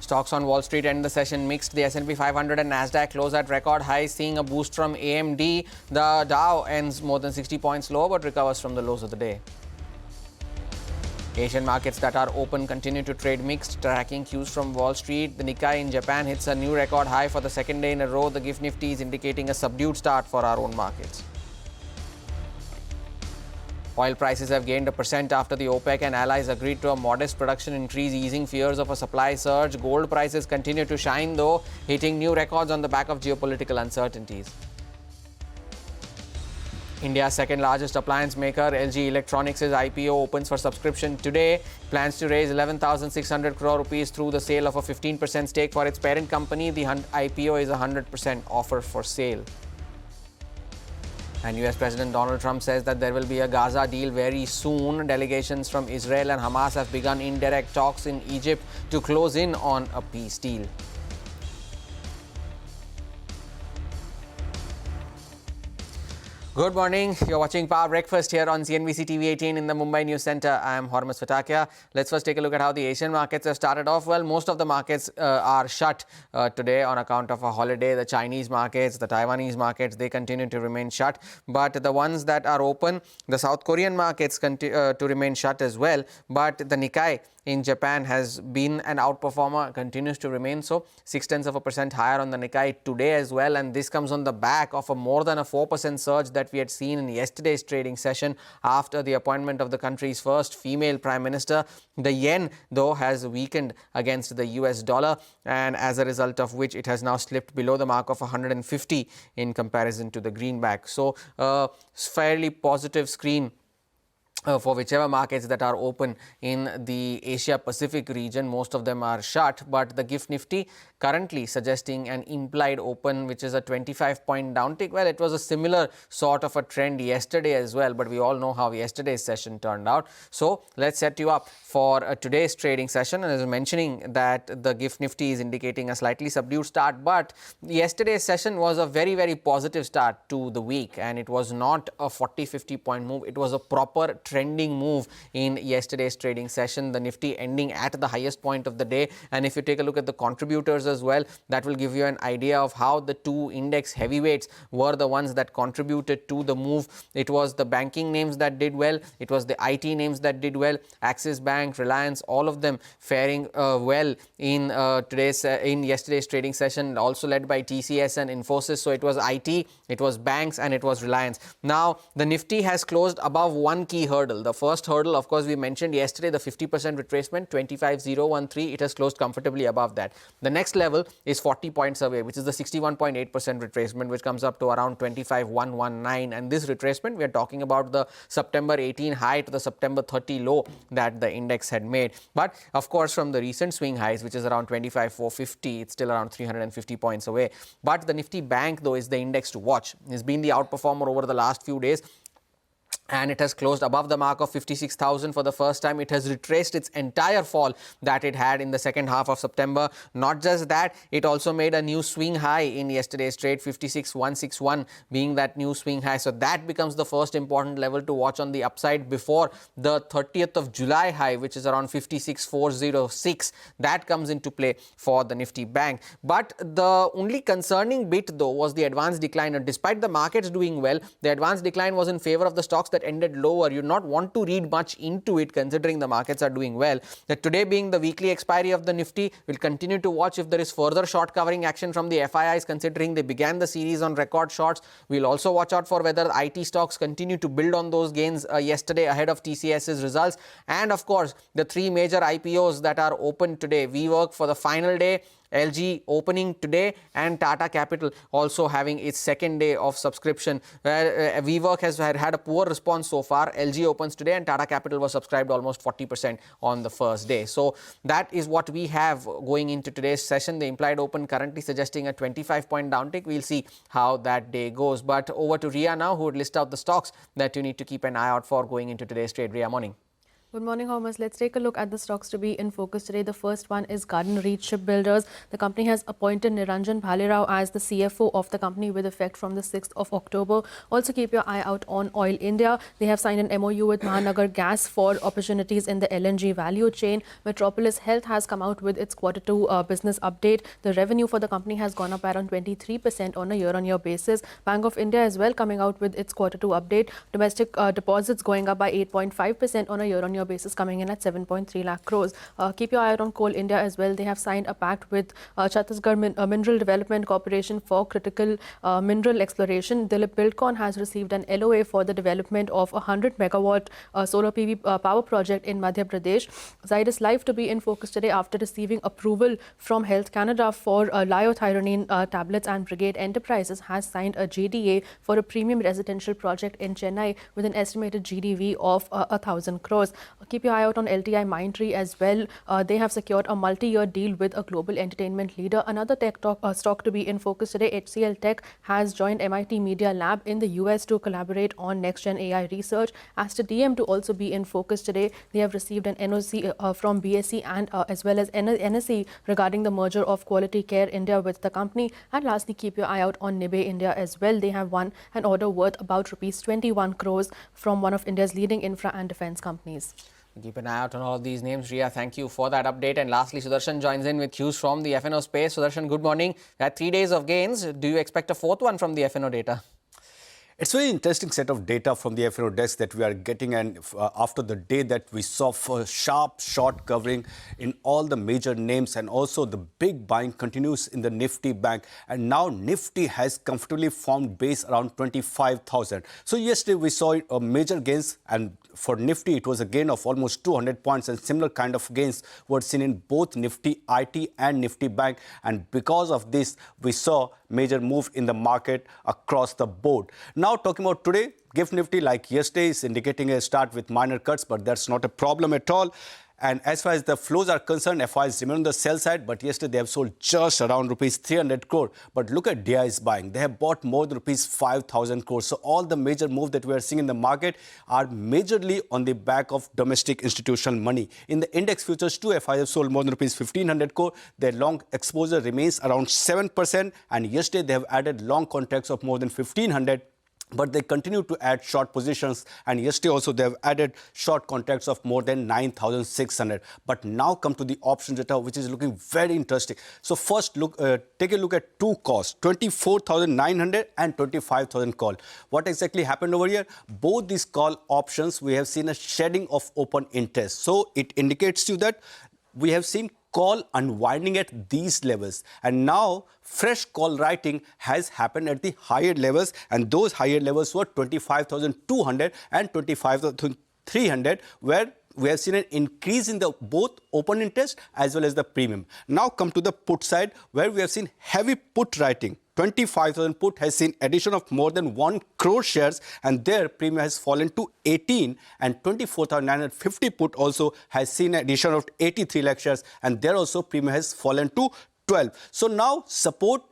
Stocks on Wall Street end the session mixed. The S&P 500 and Nasdaq close at record highs, seeing a boost from AMD. The Dow ends more than 60 points lower but recovers from the lows of the day. Asian markets that are open continue to trade mixed, tracking cues from Wall Street. The Nikkei in Japan hits a new record high for the second day in a row. The GIFT Nifty is indicating a subdued start for our own markets. Oil prices have gained 1% after the OPEC and allies agreed to a modest production increase, easing fears of a supply surge. Gold prices continue to shine, though, hitting new records on the back of geopolitical uncertainties. India's second largest appliance maker, LG Electronics' IPO opens for subscription today. Plans to raise 11,600 crore rupees through the sale of a 15% stake for its parent company. The IPO is a 100% offer for sale. And US President Donald Trump says that there will be a Gaza deal very soon. Delegations from Israel and Hamas have begun indirect talks in Egypt to close in on a peace deal. Good morning. You're watching Power Breakfast here on CNBC TV 18 in the Mumbai News Center. I am Hormuz Fatakia. Let's first take a look at how the Asian markets have started off. Well, most of the markets are shut today on account of a holiday. The Chinese markets, the Taiwanese markets, they continue to remain shut. But the ones that are open, the South Korean markets continue to remain shut as well. But the Nikkei in Japan has been an outperformer, continues to remain so. 0.6% higher on the Nikkei today as well, and this comes on the back of a more than a 4% surge that we had seen in yesterday's trading session after the appointment of the country's first female prime minister. The yen, though, has weakened against the US dollar, and as a result of which it has now slipped below the mark of 150 in comparison to the greenback. So, fairly positive screen for whichever markets that are open in the Asia Pacific region. Most of them are shut, but the GIFT Nifty currently suggesting an implied open, which is a 25-point downtick. Well, it was a similar sort of a trend yesterday as well, but we all know how yesterday's session turned out. So let's set you up for today's trading session. And as I was mentioning that the GIFT Nifty is indicating a slightly subdued start, but yesterday's session was a very, very positive start to the week, and it was not a 40-50 point move. It was a proper trending move in yesterday's trading session. The Nifty ending at the highest point of the day, and if you take a look at the contributors as well, that will give you an idea of how the two index heavyweights were the ones that contributed to the move. It was the banking names that did well, it was the IT names that did well. Axis Bank, Reliance, all of them faring well in yesterday's trading session, also led by TCS and Infosys. So it was IT, it was banks, and it was Reliance. Now the Nifty has closed above one key hurdle. The first hurdle, of course, we mentioned yesterday, the 50% retracement, 25,013. It has closed comfortably above that. The next level is 40 points away, which is the 61.8% retracement, which comes up to around 25,119. And this retracement, we are talking about the September 18 high to the September 30 low that the index had made. But of course, from the recent swing highs, which is around 25,450, it's still around 350 points away. But the Nifty Bank, though, is the index to watch. It's been the outperformer over the last few days, and it has closed above the mark of 56,000 for the first time. It has retraced its entire fall that it had in the second half of September. Not just that, it also made a new swing high in yesterday's trade, 56,161 being that new swing high. So that becomes the first important level to watch on the upside before the 30th of July high, which is around 56,406. That comes into play for the Nifty Bank. But the only concerning bit, though, was the advanced decline. And despite the markets doing well, the advanced decline was in favor of the stocks that ended lower. You do not want to read much into it considering the markets are doing well. That today being the weekly expiry of the Nifty, we'll continue to watch if there is further short covering action from the FIIs, considering they began the series on record shorts. We'll also watch out for whether IT stocks continue to build on those gains yesterday ahead of TCS's results. And of course, the three major IPOs that are open today. WeWork for the final day, LG opening today, and Tata Capital also having its second day of subscription. WeWork has had a poor response so far. LG opens today, and Tata Capital was subscribed almost 40% on the first day. So that is what we have going into today's session. The implied open currently suggesting a 25-point downtick. We'll see how that day goes. But over to Ria now, who would list out the stocks that you need to keep an eye out for going into today's trade. Ria, morning. Good morning, Thomas. Let's take a look at the stocks to be in focus today. The first one is Garden Reach Shipbuilders. The company has appointed Niranjan Bhalerao as the CFO of the company with effect from the 6th of October. Also keep your eye out on Oil India. They have signed an MOU with Mahanagar Gas for opportunities in the LNG value chain. Metropolis Health has come out with its Q2 business update. The revenue for the company has gone up by around 23% on a year-on-year basis. Bank of India as well coming out with its Q2 update. Domestic deposits going up by 8.5% on a year-on-year basis, coming in at 7.3 lakh crores. Keep your eye out on Coal India as well. They have signed a pact with Chhattisgarh Mineral Development Corporation for critical mineral exploration. Dilip Buildcon has received an LOA for the development of a 100 megawatt solar PV power project in Madhya Pradesh. Zydus Life to be in focus today after receiving approval from Health Canada for liothyronine tablets, and Brigade Enterprises has signed a JDA for a premium residential project in Chennai with an estimated GDV of 1,000 crores. Keep your eye out on LTI Mindtree as well. They have secured a multi-year deal with a global entertainment leader. Another tech stock to be in focus today, HCL Tech has joined MIT Media Lab in the US to collaborate on next-gen AI research. Aster DM to also be in focus today. They have received an NOC from BSE and as well as NSE regarding the merger of Quality Care India with the company. And lastly, keep your eye out on Nikkei India as well. They have won an order worth about rupees 21 crores from one of India's leading infra and defense companies. Keep an eye out on all of these names. Riya, thank you for that update. And lastly, Sudarshan joins in with cues from the FNO space. Sudarshan, good morning. We had 3 days of gains. Do you expect a fourth one from the FNO data? It's a very interesting set of data from the FNO desk that we are getting, and after the day that we saw for sharp short covering in all the major names, and also the big buying continues in the Nifty bank, and now Nifty has comfortably formed base around 25,000. So yesterday we saw major gains, and for Nifty it was a gain of almost 200 points, and similar kind of gains were seen in both Nifty IT and Nifty bank, and because of this we saw major move in the market across the board. Now talking about today, GIFT Nifty like yesterday is indicating a start with minor cuts, but that's not a problem at all. And as far as the flows are concerned, FIs remain on the sell side, but yesterday they have sold just around rupees 300 crore. But look at DI's buying. They have bought more than rupees 5,000 crore. So all the major moves that we are seeing in the market are majorly on the back of domestic institutional money. In the index futures too, FIs have sold more than rupees 1,500 crore. Their long exposure remains around 7%. And yesterday they have added long contracts of more than 1,500. But they continue to add short positions, and yesterday also they have added short contracts of more than 9,600. But now come to the options data, which is looking very interesting. So first, take a look at two calls, 24,900 and 25,000 call. What exactly happened over here? Both these call options, we have seen a shedding of open interest. So it indicates to you that we have seen call unwinding at these levels, and now fresh call writing has happened at the higher levels, and those higher levels were 25,200 and 25,300, where we have seen an increase in the both open interest as well as the premium. Now come to the put side, where we have seen heavy put writing. 25,000 put has seen addition of more than 1 crore shares, and their premium has fallen to 18, and 24,950 put also has seen addition of 83 lakh shares, and there also premium has fallen to 12. So now support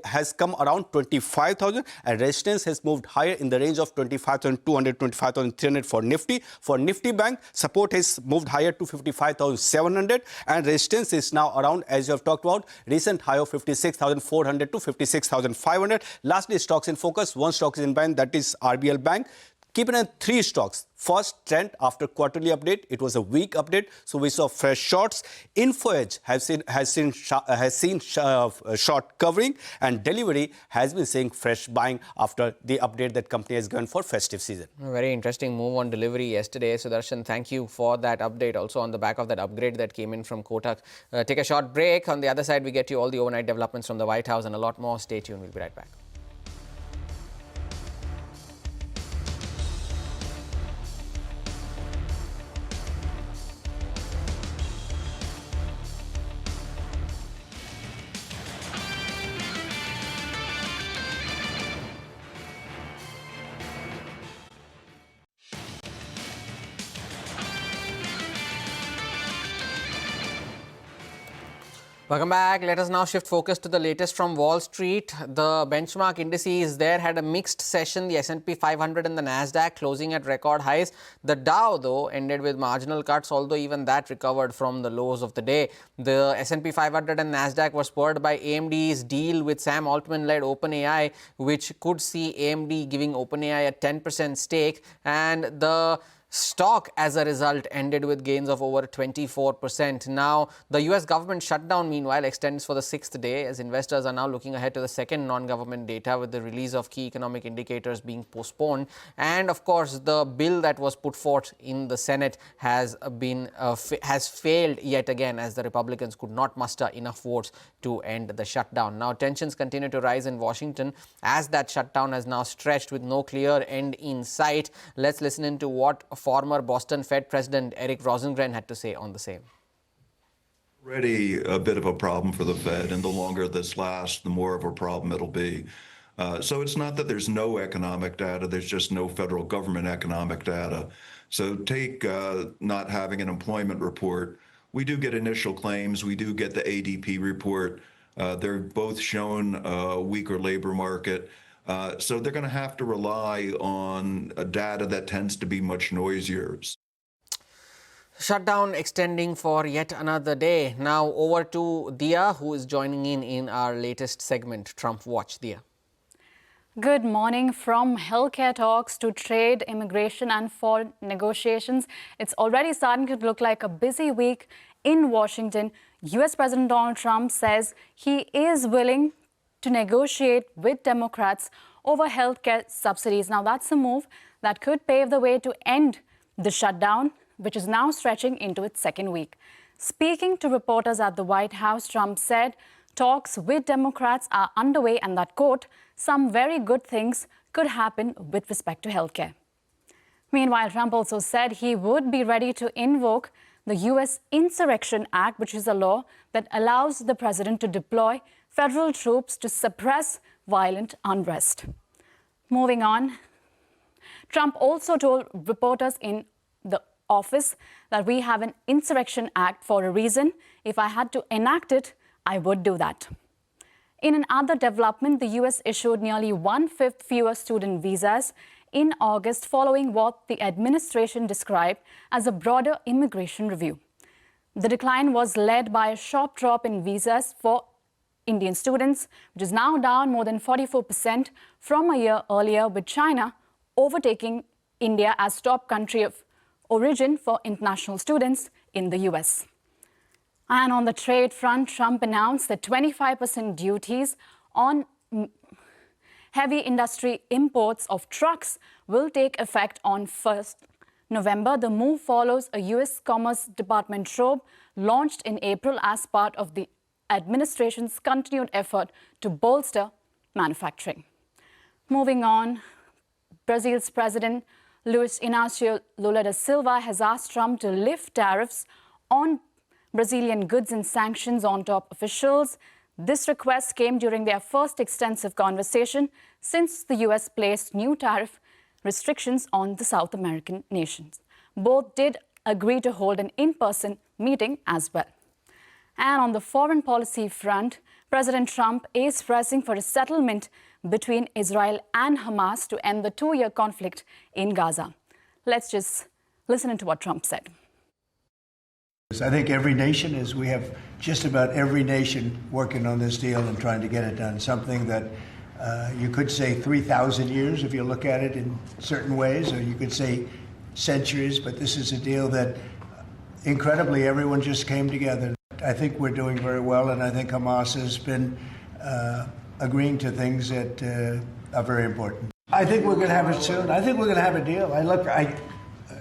has come around 25,000, and resistance has moved higher in the range of 25,200, 25,300 for Nifty. For Nifty Bank, support has moved higher to 55,700, and resistance is now around, as you have talked about, recent high of 56,400 to 56,500. Lastly, stocks in focus. One stock is in bank, that is RBL Bank. Keep an eye on three stocks. First, trend after quarterly update, it was a weak update, so we saw fresh shorts. InfoEdge has seen short covering, and Delivery has been seeing fresh buying after the update that company has given for festive season. A very interesting move on Delivery yesterday. Sudarshan, thank you for that update. Also on the back of that upgrade that came in from Kotak. Take a short break. On the other side, we get you all the overnight developments from the White House and a lot more. Stay tuned. We'll be right back. Welcome back. Let us now shift focus to the latest from Wall Street. The benchmark indices there had a mixed session. The S&P 500 and the Nasdaq closing at record highs. The Dow, though, ended with marginal cuts, although even that recovered from the lows of the day. The S&P 500 and Nasdaq were spurred by AMD's deal with Sam Altman-led OpenAI, which could see AMD giving OpenAI a 10% stake, and the stock, as a result, ended with gains of over 24%. Now, the US government shutdown, meanwhile, extends for the 6th day as investors are now looking ahead to the second non-government data, with the release of key economic indicators being postponed. And, of course, the bill that was put forth in the Senate has failed yet again, as the Republicans could not muster enough votes to end the shutdown. Now, tensions continue to rise in Washington as that shutdown has now stretched with no clear end in sight. Let's listen into what former Boston Fed President Eric Rosengren had to say on the same. Already a bit of a problem for the Fed, and the longer this lasts, the more of a problem it'll be. So it's not that there's no economic data, there's just no federal government economic data. So take not having an employment report. We do get initial claims, we do get the ADP report. They're both shown a weaker labor market. So they're going to have to rely on data that tends to be much noisier. Shutdown extending for yet another day. Now over to Dia, who is joining in our latest segment, Trump Watch. Dia. Good morning. From healthcare talks to trade, immigration and foreign negotiations, it's already starting to look like a busy week in Washington. US President Donald Trump says he is willing to negotiate with Democrats over healthcare subsidies. Now, that's a move that could pave the way to end the shutdown, which is now stretching into its second week. Speaking to reporters at the White House, Trump said talks with Democrats are underway and that, quote, some very good things could happen with respect to healthcare. Meanwhile, Trump also said he would be ready to invoke the U.S. Insurrection Act, which is a law that allows the president to deploy federal troops to suppress violent unrest. Moving on, Trump also told reporters in the office that we have an Insurrection Act for a reason. If I had to enact it, I would do that. In another development, the U.S. issued nearly 1/5 fewer student visas in August, following what the administration described as a broader immigration review. The decline was led by a sharp drop in visas for Indian students, which is now down more than 44% from a year earlier, with China overtaking India as top country of origin for international students in the US. And on the trade front, Trump announced that 25% duties on heavy industry imports of trucks will take effect on 1st November. The move follows a US Commerce Department probe launched in April as part of the administration's continued effort to bolster manufacturing. Moving on, Brazil's President Luiz Inácio Lula da Silva has asked Trump to lift tariffs on Brazilian goods and sanctions on top officials. This request came during their first extensive conversation since the US placed new tariff restrictions on the South American nations. Both did agree to hold an in-person meeting as well. And on the foreign policy front, President Trump is pressing for a settlement between Israel and Hamas to end the 2-year conflict in Gaza. Let's just listen to what Trump said. I think every nation is, we have just about every nation working on this deal and trying to get it done. Something that you could say 3,000 years if you look at it in certain ways, or you could say centuries, but this is a deal that incredibly everyone just came together. I think we're doing very well, and I think Hamas has been agreeing to things that are very important. I think we're going to have it soon. I think we're going to have a deal.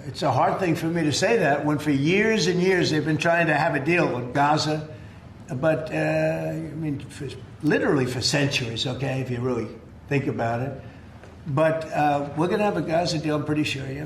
It's a hard thing for me to say that when for years and years they've been trying to have a deal with Gaza, but literally for centuries, okay, if you really think about it. But we're going to have a Gaza deal, I'm pretty sure, yeah.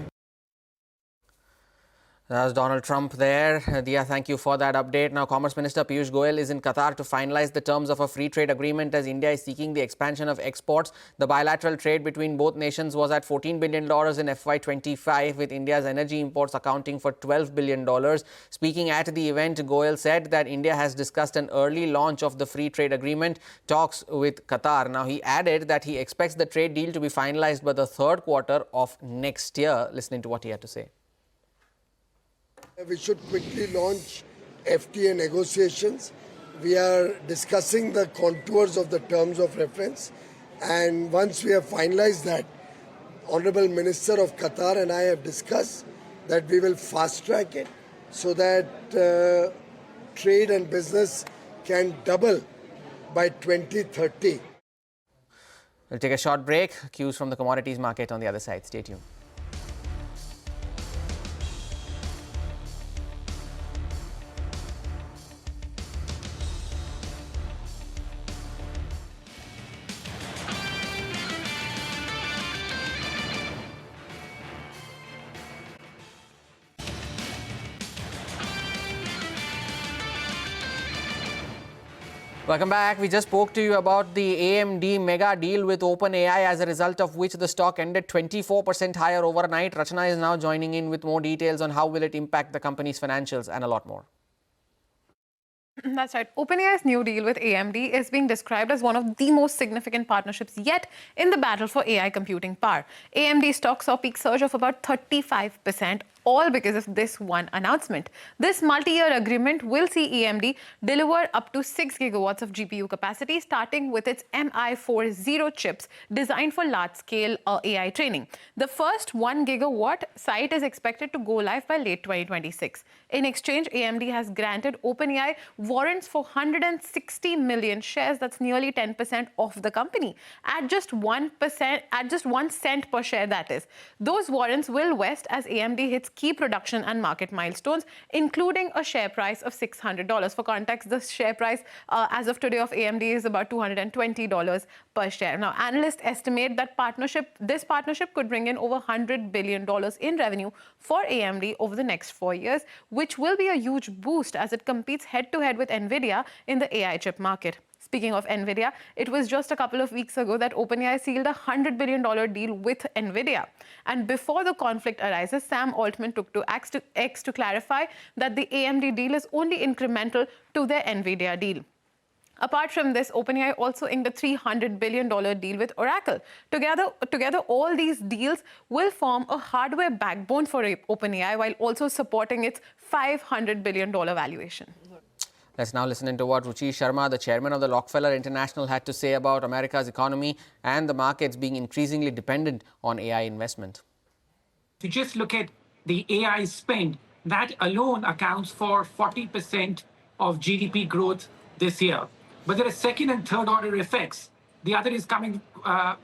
That was Donald Trump there. Dia, thank you for that update. Now, Commerce Minister Piyush Goyal is in Qatar to finalize the terms of a free trade agreement as India is seeking the expansion of exports. The bilateral trade between both nations was at $14 billion in FY25, with India's energy imports accounting for $12 billion. Speaking at the event, Goyal said that India has discussed an early launch of the free trade agreement talks with Qatar. Now, he added that he expects the trade deal to be finalized by the third quarter of next year. Listening to what he had to say. We should quickly launch FTA negotiations. We are discussing the contours of the terms of reference, and once we have finalized that, Honorable Minister of Qatar and I have discussed that we will fast track it so that trade and business can double by 2030. We'll take a short break. Cues from the commodities market on the other side. Stay tuned. Welcome back. We just spoke to you about the AMD mega deal with OpenAI, as a result of which the stock ended 24% higher overnight. Rachana is now joining in with more details on how will it impact the company's financials and a lot more. That's right. OpenAI's new deal with AMD is being described as one of the most significant partnerships yet in the battle for AI computing power. AMD stock saw a peak surge of about 35%, all because of this one announcement. This multi-year agreement will see AMD deliver up to 6 gigawatts of GPU capacity, starting with its MI40 chips designed for large-scale AI training. The first 1 gigawatt site is expected to go live by late 2026. In exchange, AMD has granted OpenAI warrants for 160 million shares. That's nearly 10% of the company at just 1%, at just 1 cent per share, that is. Those warrants will vest as AMD hits key production and market milestones, including a share price of $600. For context, the share price as of today of AMD is about $220 per share. Now, analysts estimate that this partnership could bring in over $100 billion in revenue for AMD over the next 4 years, which will be a huge boost as it competes head-to-head with NVIDIA in the AI chip market. Speaking of NVIDIA, it was just a couple of weeks ago that OpenAI sealed a $100 billion deal with NVIDIA. And before the conflict arises, Sam Altman took to X to clarify that the AMD deal is only incremental to their NVIDIA deal. Apart from this, OpenAI also inked a $300 billion deal with Oracle. Together, all these deals will form a hardware backbone for OpenAI while also supporting its $500 billion valuation. Let's now listen into what Ruchi Sharma, the chairman of the Rockefeller International, had to say about America's economy and the markets being increasingly dependent on AI investment. If you just look at the AI spend, that alone accounts for 40% of GDP growth this year. But there are second and third order effects. The other is coming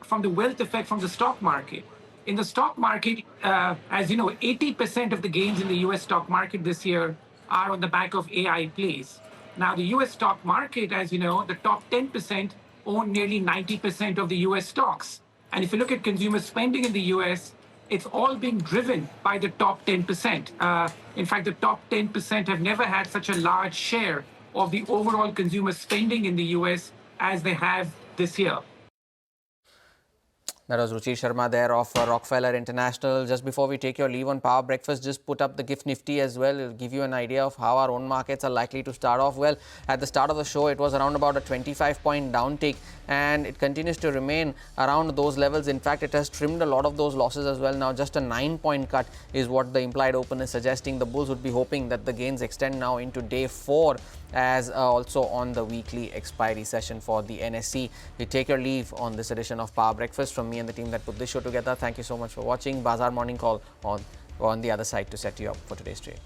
from the wealth effect from the stock market. In the stock market, as you know, 80% of the gains in the US stock market this year are on the back of AI plays. Now, the US stock market, as you know, the top 10% own nearly 90% of the US stocks. And if you look at consumer spending in the US, it's all being driven by the top 10%. In fact, the top 10% have never had such a large share of the overall consumer spending in the US as they have this year. That was Ruchi Sharma there of Rockefeller International. Just before we take your leave on Power Breakfast, just put up the GIFT Nifty as well. It'll give you an idea of how our own markets are likely to start off. Well, at the start of the show, it was around about a 25-point downtick, and it continues to remain around those levels. In fact, it has trimmed a lot of those losses as well. Now, just a 9-point cut is what the implied open is suggesting. The bulls would be hoping that the gains extend now into day 4, as also on the weekly expiry session for the NSE. We take your leave on this edition of Power Breakfast. From me and the team that put this show together, thank you so much for watching. Bazaar Morning Call on the other side to set you up for today's trade.